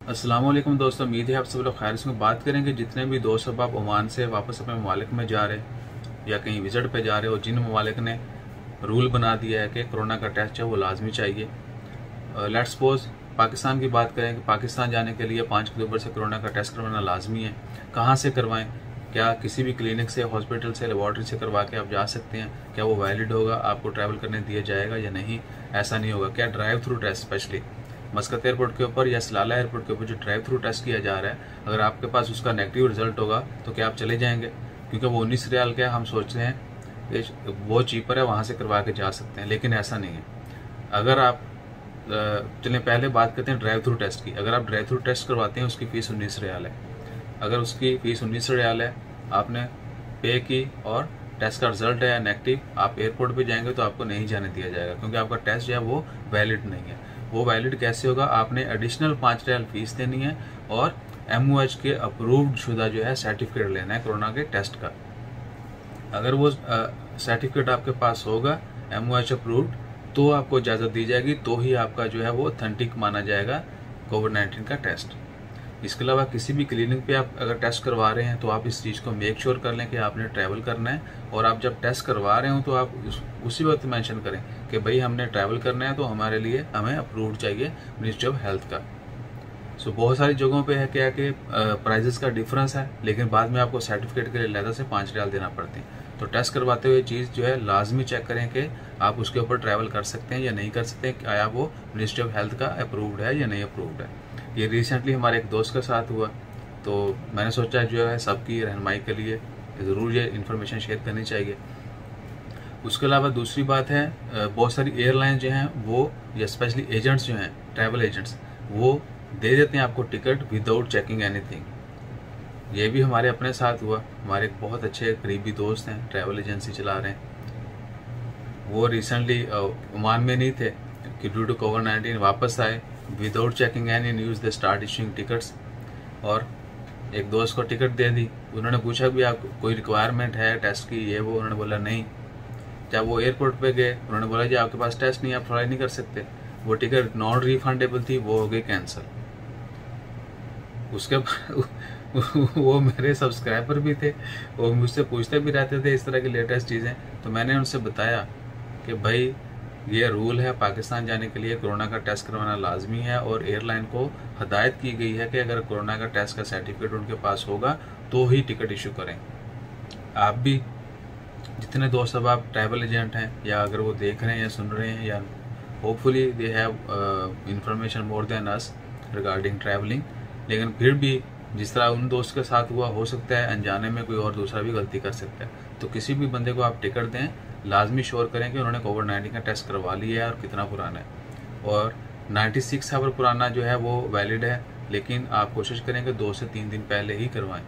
अस्सलाम वालेकुम दोस्तों, उम्मीद है आप सब लोग खैर से। बात करेंगे जितने भी दोस्त अब आप ओमान से वापस अपने ममालिक में जा रहे या कहीं विजिट पे जा रहे हो, जिन ममालिक ने रूल बना दिया है कि कोरोना का टेस्ट है वो लाजमी चाहिए। लेट्स सपोज पाकिस्तान की बात करें कि पाकिस्तान जाने के लिए 5 अक्टूबर से कोरोना का टेस्ट करवाना लाजमी है। कहाँ से करवाएं? क्या किसी भी क्लिनिक से, हॉस्पिटल से, लेबॉर्ट्री से करवा के आप जा सकते हैं? क्या वो वैलिड होगा? आपको ट्रैवल करने दिया जाएगा या नहीं? ऐसा नहीं होगा। क्या drive through test, specially Muscat airport के ऊपर या सलाला एयरपोर्ट के ऊपर जो ड्राइव थ्रू टेस्ट किया जा रहा है, अगर आपके पास उसका नेगेटिव रिजल्ट होगा तो क्या आप चले जाएंगे? क्योंकि वो 19 रियाल का हम सोचते हैं कि वो चीपर है, वहाँ से करवा के जा सकते हैं, लेकिन ऐसा नहीं है। अगर आप चलें पहले बात करते हैं ड्राइव थ्रू टेस्ट की। अगर आप ड्राइव थ्रू टेस्ट करवाते हैं उसकी फ़ीस 19 रियाल है। अगर उसकी फ़ीस 19 रियाल है, आपने पे की और टेस्ट का रिजल्ट है नेगेटिव, आप एयरपोर्ट पे जाएंगे तो आपको नहीं जाने दिया जाएगा, क्योंकि आपका टेस्ट जो है वो वैलिड नहीं है। वो वैलिड कैसे होगा? आपने एडिशनल 5 रियाल फीस देनी है और MOH के अप्रूव्ड शुदा जो है सर्टिफिकेट लेना है कोरोना के टेस्ट का। अगर वो सर्टिफिकेट आपके पास होगा MOH अप्रूव्ड, तो आपको इजाज़त दी जाएगी, तो ही आपका जो है वो ऑथेंटिक माना जाएगा कोविड-19 का टेस्ट। इसके अलावा किसी भी क्लिनिक पे आप अगर टेस्ट करवा रहे हैं तो आप इस चीज़ को मेक श्योर कर लें कि आपने ट्रैवल करना है, और आप जब टेस्ट करवा रहे हो तो आप उसी वक्त मेंशन करें कि भाई हमने ट्रैवल करना है, तो हमारे लिए हमें अप्रूव्ड चाहिए मिनिस्ट्री ऑफ हेल्थ का। सो बहुत सारी जगहों पे है क्या कि प्राइजेस का डिफरेंस है, लेकिन बाद में आपको सर्टिफिकेट के लिए अलग से 5 रियाल देना पड़ते हैं। तो टेस्ट करवाते हुए चीज़ जो है लाजमी चेक करें कि आप उसके ऊपर ट्रैवल कर सकते हैं या नहीं कर सकते हैं, क्या वो मिनिस्ट्री ऑफ हेल्थ का अप्रूव्ड है या नहीं अप्रूव्ड है। ये रिसेंटली हमारे एक दोस्त के साथ हुआ, तो मैंने सोचा जो है सबकी रहनुमाई के लिए ज़रूर ये इन्फॉर्मेशन शेयर करनी चाहिए। उसके अलावा दूसरी बात है, बहुत सारी एयरलाइन जो हैं वो, या स्पेशली एजेंट्स जो हैं, ट्रैवल एजेंट्स, वो दे देते हैं आपको टिकट विदाउट चेकिंग एनीथिंग। ये भी हमारे अपने साथ हुआ। हमारे एक बहुत अच्छे करीबी दोस्त हैं, ट्रैवल एजेंसी चला रहे हैं। वो रिसेंटली ओमान में नहीं थे कि ड्यू टू कोविड-19 वापस आए, without checking any news they start issuing tickets, और एक दोस्त को टिकट दे दी। उन्होंने पूछा भी आप कोई रिक्वायरमेंट है टेस्ट की, ये वो, उन्होंने बोला नहीं। जब वो एयरपोर्ट पे गए, उन्होंने बोला जी आपके पास टेस्ट नहीं है, आप फ्लाई नहीं कर सकते। वो टिकट नॉन रिफंडेबल थी, वो हो गई कैंसिल। उसके वो मेरे सब्सक्राइबर भी थे, वो मुझसे पूछते भी रहते थे इस तरह की लेटेस्ट चीज़ें। तो मैंने उनसे बताया कि भाई ये रूल है, पाकिस्तान जाने के लिए कोरोना का टेस्ट करवाना लाजमी है, और एयरलाइन को हदायत की गई है कि अगर कोरोना का टेस्ट का सर्टिफिकेट उनके पास होगा तो ही टिकट इशू करें। आप भी जितने दोस्त अब आप ट्रैवल एजेंट हैं, या अगर वो देख रहे हैं या सुन रहे हैं, या hopefully they have information more than us regarding travelling, लेकिन फिर भी जिस तरह उन दोस्त के साथ हुआ, हो सकता है अनजाने में कोई और दूसरा भी गलती कर सकता है। तो किसी भी बंदे को आप टिकट दें, लाजमी श्योर करें कि उन्होंने कोविड-19 का टेस्ट करवा लिया है और कितना पुराना है। और 96 आवर पुराना जो है वो वैलिड है, लेकिन आप कोशिश करें कि 2 से 3 दिन पहले ही करवाएं।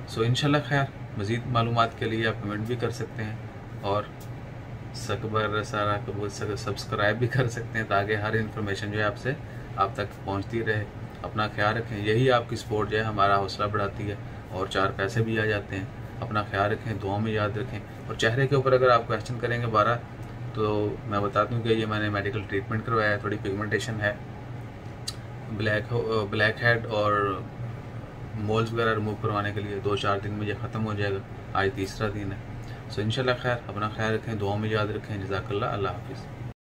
सो इंशाल्लाह खैर, मज़ीद मालूमात के लिए आप कमेंट भी कर सकते हैं, और सकबर सारा कबूल सब्सक्राइब भी कर सकते हैं, ताकि हर इन्फॉर्मेशन जो है आपसे आप तक पहुंचती रहे। अपना ख्याल रखें, यही आपकी सपोर्ट जो है हमारा हौसला बढ़ाती है, और 4 पैसे भी आ जाते हैं। अपना ख्याल रखें, दुआ में याद रखें। और चेहरे के ऊपर अगर आप क्वेश्चन करेंगे 12, तो मैं बता दूं कि ये मैंने मेडिकल ट्रीटमेंट करवाया है, थोड़ी पिगमेंटेशन है, ब्लैक हेड और मोल्स वगैरह रिमूव करवाने के लिए 2-4 दिन में ये ख़त्म हो जाएगा। आज तीसरा दिन है। सो इंशाल्लाह खैर, अपना ख्याल रखें, दुआ में याद रखें। जज़ाकल्लाह, अल्लाह हाफिज़।